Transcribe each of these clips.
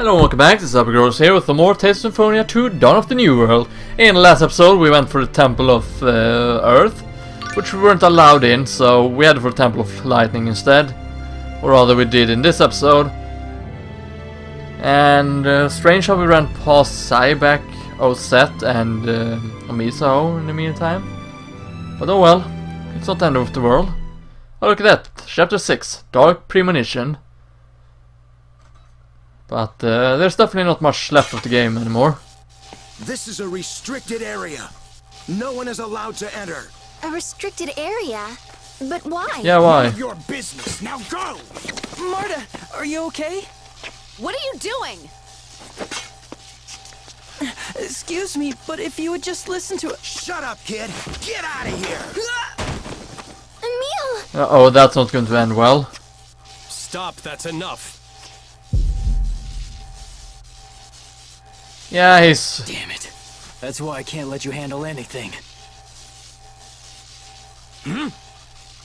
Hello and welcome back, this is LPGrodus here with some more Tales of Symphonia 2 Dawn of the New World. In the last episode we went for the Temple of Earth, which we weren't allowed in, so we headed for the Temple of Lightning instead. Or rather we did in this episode. And strange how we ran past Sybak, Oset and Amiso in the meantime. But oh well, it's not the end of the world. Oh look at that, Chapter 6, Dark Premonition. But there's definitely not much left of the game anymore. This is a restricted area. No one is allowed to enter. A restricted area? But why? Yeah, why? None of your business. Now go! Marta, are you okay? What are you doing? Excuse me, but if you would just listen to it. Shut up, kid! Get out of here! Emil! Uh-oh, that's not going to end well. Stop, that's enough. Yeah, he's... Damn it. That's why I can't let you handle anything.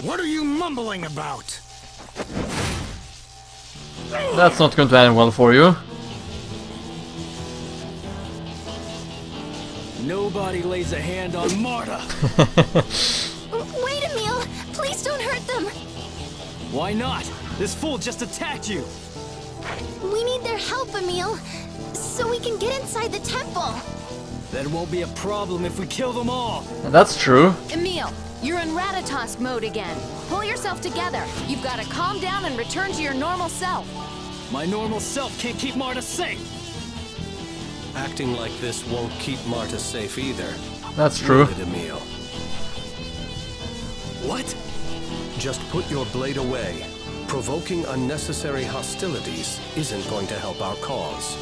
What are you mumbling about? That's not going to end well for you. Nobody lays a hand on Marta. Wait, Emil! Please don't hurt them! Why not? This fool just attacked you. We need their help, Emil, so we can get inside the temple. That won't be a problem if we kill them all. That's true. Emil, you're in Ratatosk mode again. Pull yourself together. You've got to calm down and return to your normal self. My normal self can't keep Marta safe. Acting like this won't keep Marta safe either. That's true. Leave it, Emil. What? Just put your blade away. Provoking unnecessary hostilities isn't going to help our cause.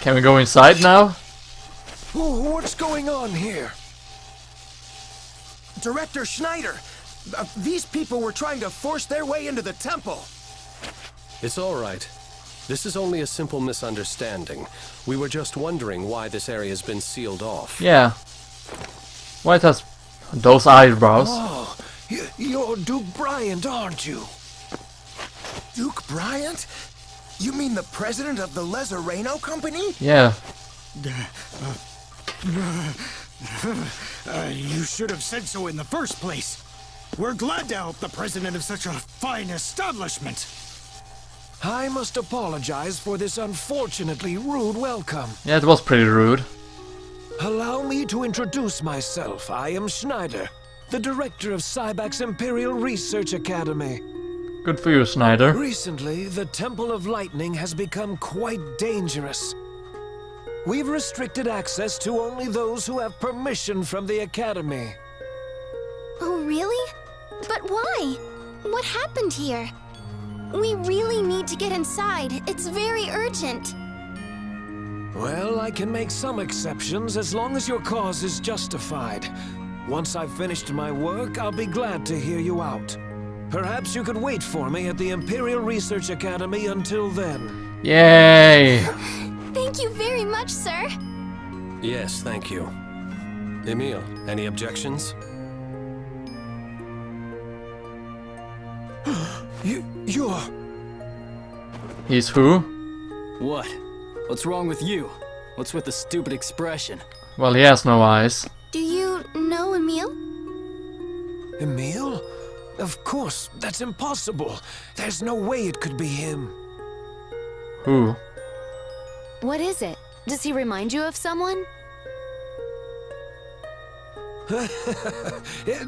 Can we go inside now? What's going on here? Director Schneider! These people were trying to force their way into the temple. It's all right. This is only a simple misunderstanding. We were just wondering why this area has been sealed off. Yeah. Why it has those eyebrows? Oh, you're Duke Bryant, aren't you? Duke Bryant? You mean the president of the Lezareno company? Yeah. You should have said so in the first place. We're glad to help the president of such a fine establishment. I must apologize for this unfortunately rude welcome. Yeah, it was pretty rude. Allow me to introduce myself. I am Schneider, the director of Sybak's Imperial Research Academy. Good for you, Schneider. Recently, the Temple of Lightning has become quite dangerous. We've restricted access to only those who have permission from the Academy. Oh, really? But why? What happened here? We really need to get inside. It's very urgent. Well, I can make some exceptions as long as your cause is justified. Once I've finished my work, I'll be glad to hear you out. Perhaps you could wait for me at the Imperial Research Academy until then. Yay! Thank you very much, sir. Yes, thank you. Emil, any objections? You're... He's who? What? What's wrong with you? What's with the stupid expression? Well, he has no eyes. Do you know Emil? Emil? Of course, that's impossible. There's no way it could be him. Who? What is it? Does he remind you of someone?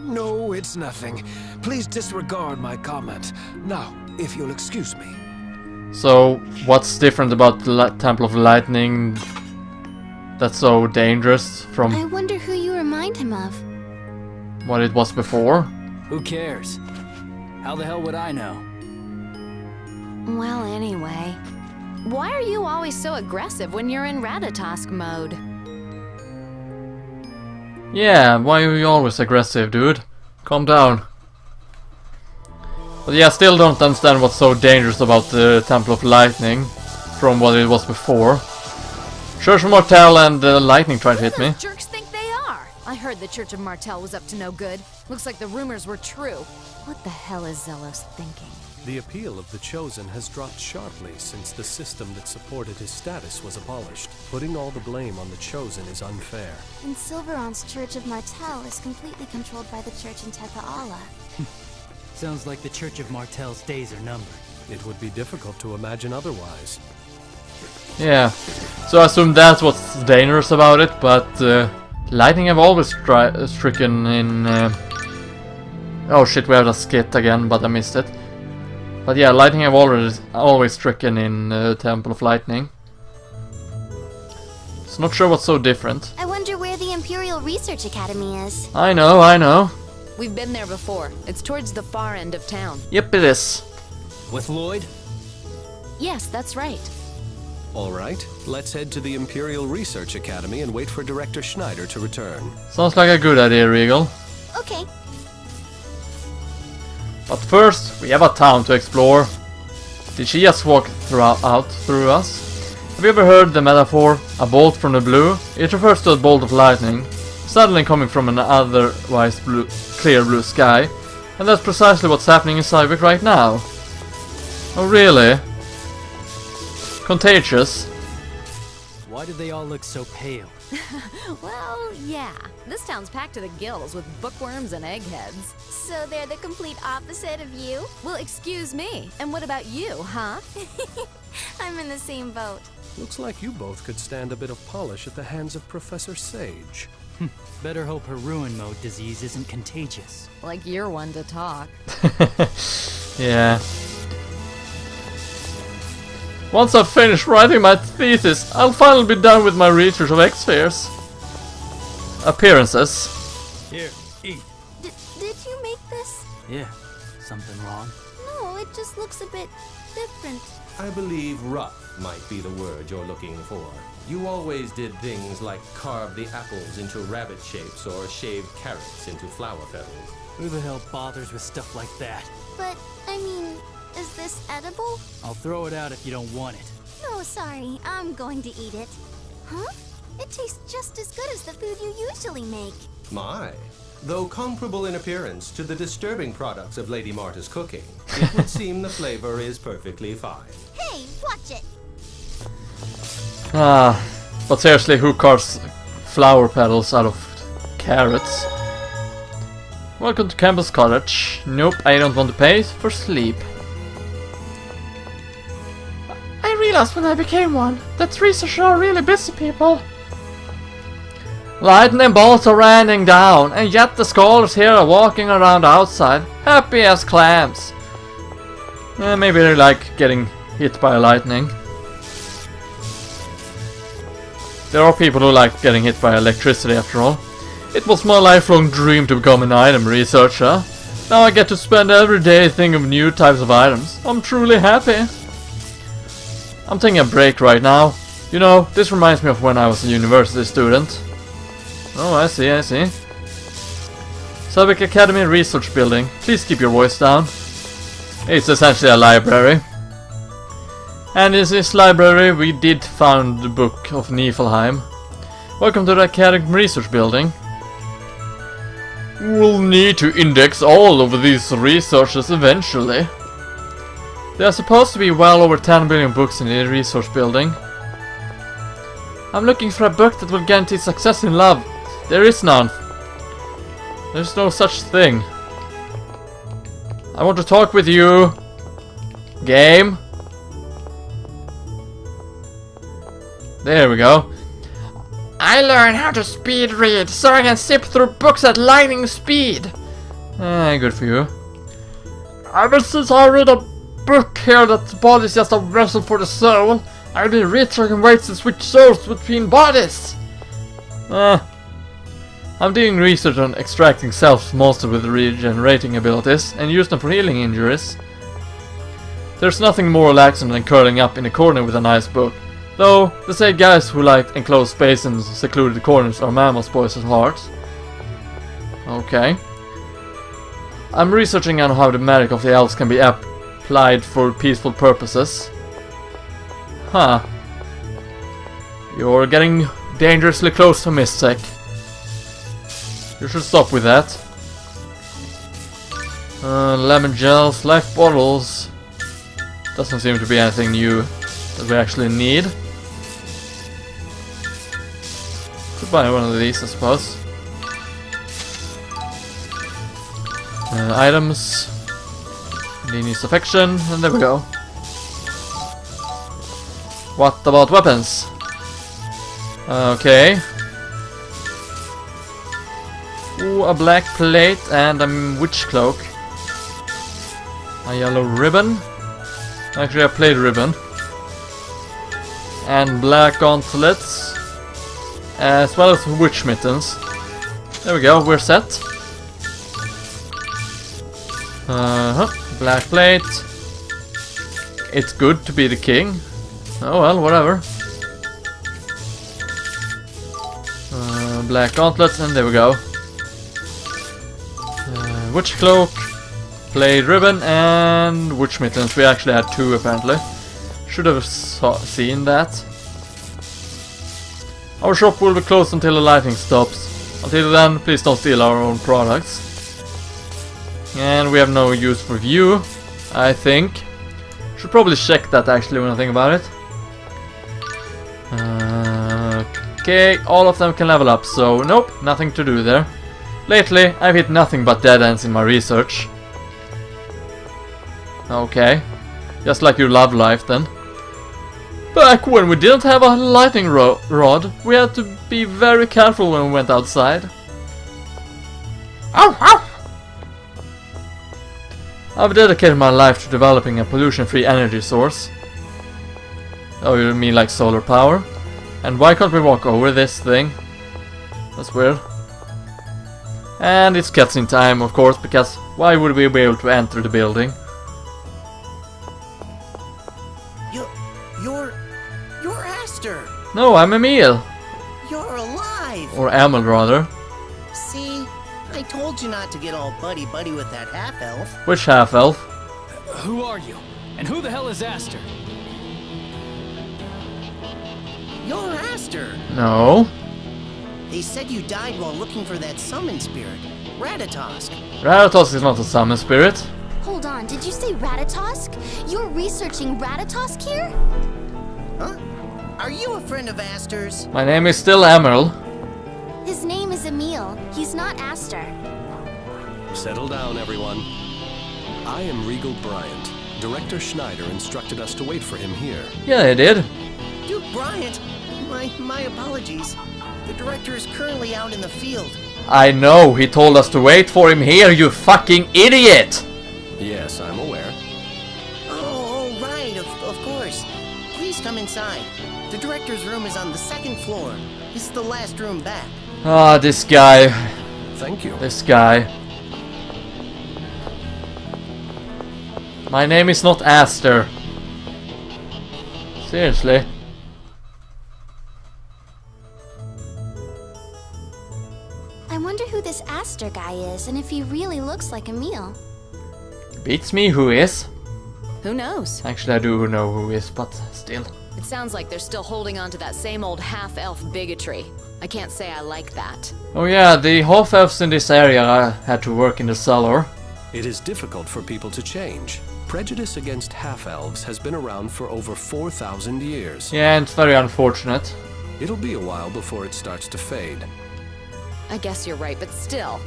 No, it's nothing. Please disregard my comment. Now, if you'll excuse me. So, what's different about the Temple of Lightning that's so dangerous I from wonder who you remind him of. what it was before? Who cares? How the hell would I know? Well, anyway. Why are you always so aggressive when you're in Ratatosk mode? Yeah, why are you always aggressive, dude? Calm down. But yeah, I still don't understand what's so dangerous about the Temple of Lightning from what it was before. Church of Mortel and lightning tried to hit me. Jerks think they are. I heard the Church of Martel was up to no good. Looks like the rumors were true. What the hell is Zelos thinking? The appeal of the Chosen has dropped sharply since the system that supported his status was abolished. Putting all the blame on the Chosen is unfair. And Silveron's Church of Martel is completely controlled by the church in Tepaala. Sounds like the Church of Martel's days are numbered. It would be difficult to imagine otherwise. Yeah, so I assume that's what's dangerous about it, but lightning have always stricken in... Oh shit, we have a skit again, but I missed it. But yeah, lightning have always stricken in Temple of Lightning. So not sure what's so different. I wonder where the Imperial Research Academy is. I know. We've been there before. It's towards the far end of town. Yep, it is. With Lloyd? Yes, that's right. All right, let's head to the Imperial Research Academy and wait for Director Schneider to return. Sounds like a good idea, Regal. Okay. But first, we have a town to explore. Did she just walk through us? Have you ever heard the metaphor, a bolt from the blue? It refers to a bolt of lightning, suddenly coming from an otherwise clear blue sky. And that's precisely what's happening in Sybak right now. Oh really? Contagious. Why do they all look so pale? Well, yeah. This town's packed to the gills with bookworms and eggheads. So they're the complete opposite of you? Well, excuse me. And what about you, huh? I'm in the same boat. Looks like you both could stand a bit of polish at the hands of Professor Sage. Better hope her ruin mode disease isn't contagious. Like you're one to talk. Yeah. Once I've finished writing my thesis, I'll finally be done with my research of X-spheres. Appearances. Here, eat. Did you make this? Yeah, something wrong? No, it just looks a bit different. I believe rough might be the word you're looking for. You always did things like carve the apples into rabbit shapes or shave carrots into flower petals. Who the hell bothers with stuff like that? But, I mean, is this edible? I'll throw it out if you don't want it. No, sorry, I'm going to eat it. Huh? It tastes just as good as the food you usually make. My. Though comparable in appearance to the disturbing products of Lady Marta's cooking, it would seem the flavor is perfectly fine. Hey, watch it! But seriously, who carves flower petals out of carrots? Welcome to Campbell's Cottage. Nope, I don't want to pay for sleep. I realized when I became one that researchers are really busy people. Lightning bolts are raining down, and yet the scholars here are walking around outside, happy as clams. Maybe they like getting hit by lightning. There are people who like getting hit by electricity after all. It was my lifelong dream to become an item researcher. Now I get to spend every day thinking of new types of items. I'm truly happy. I'm taking a break right now. You know, this reminds me of when I was a university student. Oh, I see. Sybak Academy Research Building. Please keep your voice down. It's essentially a library. And in this library we did find the Book of Niflheim. Welcome to the Academic Research Building. We'll need to index all of these researches eventually. There are supposed to be well over 10 billion books in the research building. I'm looking for a book that will guarantee success in love. There is none. There's no such thing. I want to talk with you. Game. There we go. I learned how to speed read so I can zip through books at lightning speed. Good for you. Ever since I read a book here that the body is just a vessel for the soul, I've been researching ways to switch souls between bodies. I'm doing research on extracting self monsters with regenerating abilities and use them for healing injuries. There's nothing more relaxing than curling up in a corner with a nice book. Though, they say guys who like enclosed space and secluded corners are mammals, boys at heart. Okay. I'm researching on how the magic of the elves can be applied for peaceful purposes. Huh. You're getting dangerously close to Mystic. You should stop with that. Lemon gels, life bottles. Doesn't seem to be anything new that we actually need. Could buy one of these, I suppose. Items. Needs affection, and there we go. What about weapons? Okay. Ooh, a black plate and a witch cloak. A yellow ribbon. Actually, a plate ribbon. And black gauntlets. As well as witch mittens. There we go, we're set. Black plate. It's good to be the king. Oh well, whatever. Black gauntlets, and there we go. Witch cloak, plate ribbon, and witch mittens. We actually had 2 apparently. Should have seen that. Our shop will be closed until the lighting stops. Until then, please don't steal our own products. And we have no use for you, I think. Should probably check that actually when I think about it. Okay, all of them can level up, so nope, nothing to do there. Lately, I've hit nothing but dead ends in my research. Okay, just like your love life then. Back when we didn't have a lightning rod, we had to be very careful when we went outside. Ow, ow! I've dedicated my life to developing a pollution-free energy source. Oh, you mean like solar power? And why can't we walk over this thing? That's weird. And it's cutscene time, of course, because why would we be able to enter the building? You're Aster! No, I'm Emil! You're alive! Or Emil, rather. See? I told you not to get all buddy-buddy with that half-elf. Which half-elf? Who are you? And who the hell is Aster? You're Aster! No. They said you died while looking for that summon spirit, Ratatosk. Ratatosk is not a summon spirit. Hold on, did you say Ratatosk? You're researching Ratatosk here? Huh? Are you a friend of Aster's? My name is still Emil. His name is Emil. He's not Aster. Settle down, everyone. I am Regal Bryant. Director Schneider instructed us to wait for him here. Yeah, I did. Duke Bryant! My apologies. The director is currently out in the field. I know, he told us to wait for him here, you fucking idiot! Yes, I'm aware. Oh, right, of course. Please come inside. The director's room is on the 2nd floor. This is the last room back. Ah, this guy. Thank you. This guy. My name is not Aster. Seriously. I wonder who this Aster guy is and if he really looks like Emil. Beats me, who is? Who knows? Actually, I do know who is, but still. It sounds like they're still holding on to that same old half-elf bigotry. I can't say I like that. Oh yeah, the half-elves in this area had to work in the cellar. It is difficult for people to change. Prejudice against half-elves has been around for over 4,000 years. Yeah, and it's very unfortunate. It'll be a while before it starts to fade. I guess you're right, but still.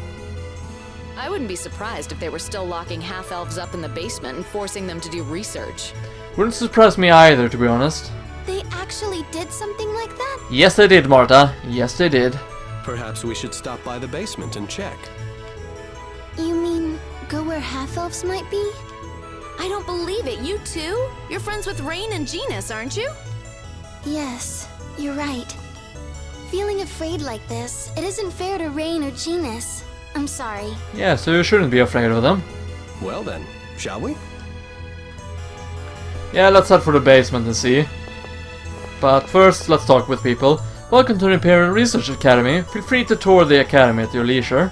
I wouldn't be surprised if they were still locking half-elves up in the basement and forcing them to do research. Wouldn't surprise me either, to be honest. They actually did something like that? Yes, they did, Marta. Yes, they did. Perhaps we should stop by the basement and check. You mean go where half-elves might be? I don't believe it, you too? You're friends with Rain and Genus, aren't you? Yes, you're right. Feeling afraid like this, it isn't fair to Rain or Genus. I'm sorry. Yeah, so you shouldn't be afraid of them. Well then, shall we? Yeah, let's head for the basement and see. But first, let's talk with people. Welcome to the Imperial Research Academy. Feel free to tour the academy at your leisure.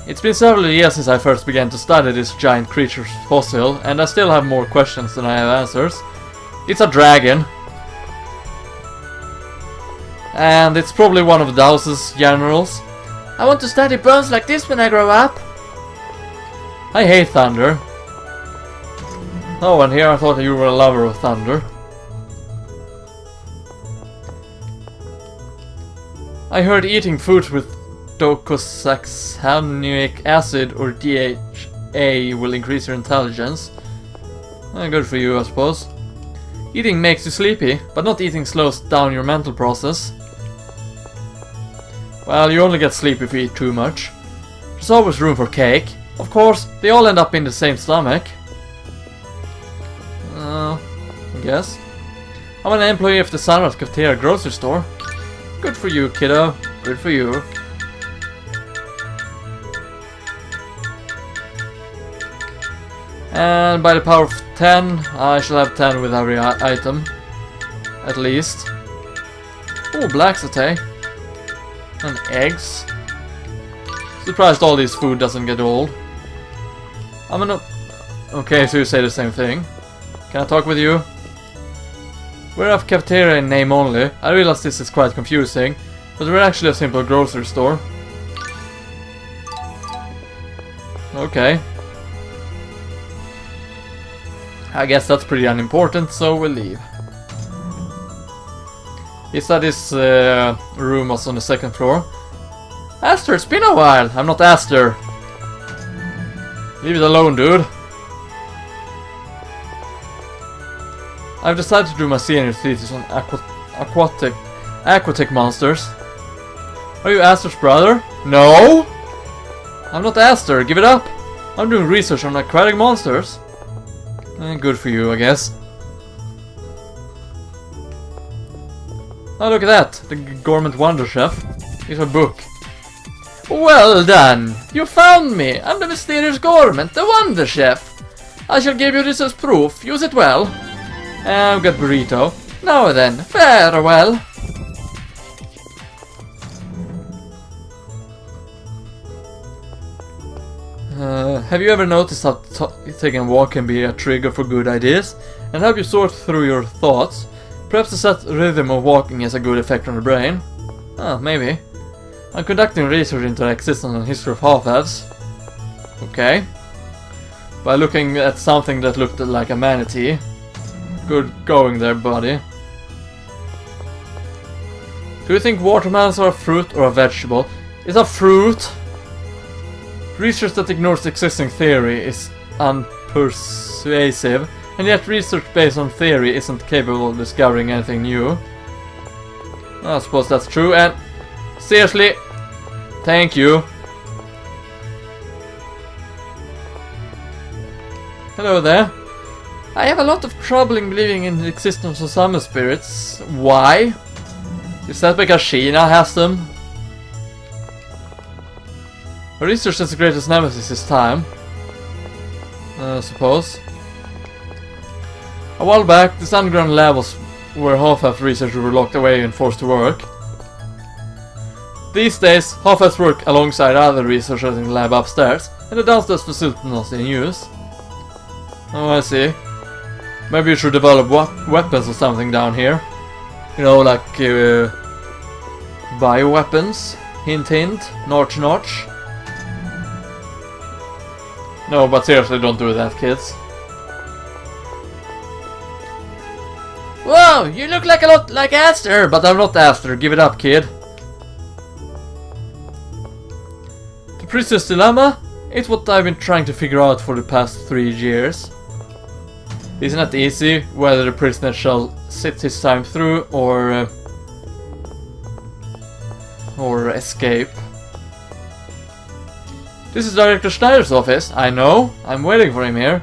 It's been several years since I first began to study this giant creature's fossil, and I still have more questions than I have answers. It's a dragon. And it's probably one of Daus's generals. I want to study burns like this when I grow up. I hate thunder. Oh, and here I thought you were a lover of thunder. I heard eating food with docosahexaenoic acid or DHA will increase your intelligence. Good for you, I suppose. Eating makes you sleepy, but not eating slows down your mental process. Well, you only get sleepy if you eat too much. There's always room for cake. Of course, they all end up in the same stomach. I guess. I'm an employee of the Sunrise Cafeteria grocery store. Good for you, kiddo. Good for you. And by the power of 10, I shall have 10 with every item. At least. Oh, black satay. And eggs. Surprised all this food doesn't get old. I'm gonna... Okay, so you say the same thing. Can I talk with you? We're a cafeteria in name only. I realize this is quite confusing, but we're actually a simple grocery store. Okay. I guess that's pretty unimportant, so we'll leave. He said this room was on the second floor. Aster, it's been a while. I'm not Aster. Leave it alone, dude. I've decided to do my senior thesis on aquatic monsters. Are you Aster's brother? No! I'm not Aster, give it up! I'm doing research on aquatic monsters. Good for you, I guess. Oh, look at that! The Gourmet Wonder Chef. Here's a book. Well done! You found me! I'm the mysterious Gourmet, the Wonder Chef! I shall give you this as proof. Use it well. I've got burrito. Now then, farewell! Have you ever noticed how taking a walk can be a trigger for good ideas and help you sort through your thoughts? Perhaps the set rhythm of walking has a good effect on the brain? Maybe. I'm conducting research into the existence and history of half-elves. Okay. By looking at something that looked like a manatee. Good going there, buddy. Do you think watermelons are a fruit or a vegetable? It's a fruit! Research that ignores existing theory is unpersuasive, and yet research based on theory isn't capable of discovering anything new. I suppose that's true, and seriously, thank you. Hello there. I have a lot of trouble in believing in the existence of summer spirits. Why? Is that because Sheena has them? Research is the greatest nemesis this time. I suppose. A while back, this underground lab was where half-elf researchers were locked away and forced to work. These days, half-elves work alongside other researchers in the lab upstairs, and the downstairs facility not in use. Oh, I see. Maybe you should develop weapons or something down here. You know, like bioweapons. Hint hint. Notch notch. No, but seriously, don't do that, kids. Whoa, you look like a lot like Aster, but I'm not Aster. Give it up, kid. The Priestess Dilemma? It's what I've been trying to figure out for the past 3 years. Isn't it easy whether the prisoner shall sit his time through or escape? This is Director Schneider's office. I know. I'm waiting for him here.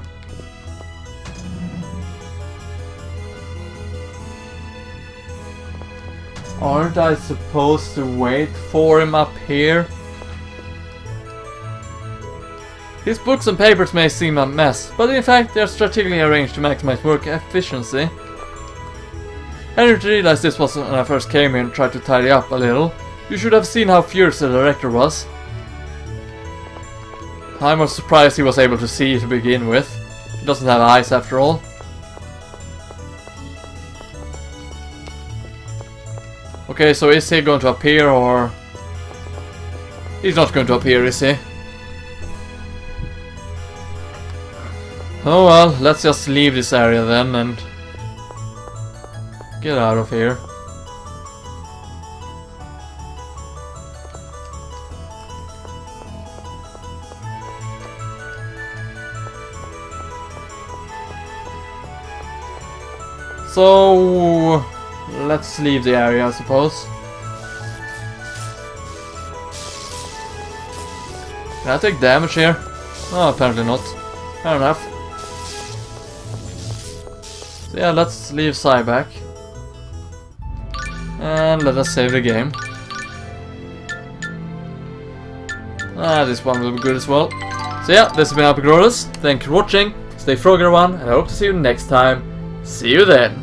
Aren't I supposed to wait for him up here? His books and papers may seem a mess, but in fact they are strategically arranged to maximize work efficiency. I didn't realize this was when I first came here and tried to tidy up a little. You should have seen how furious the director was. I was surprised he was able to see to begin with. He doesn't have eyes after all. Okay, so is he going to appear or... He's not going to appear, is he? Oh well, let's just leave this area then and get out of here. So let's leave the area, I suppose. Can I take damage here? Oh, apparently not. Fair enough. So yeah, let's leave Sybak. And let us save the game. This one will be good as well. So yeah, this has been LPGrodus. Thank you for watching. Stay froggy everyone, and I hope to see you next time. See you then.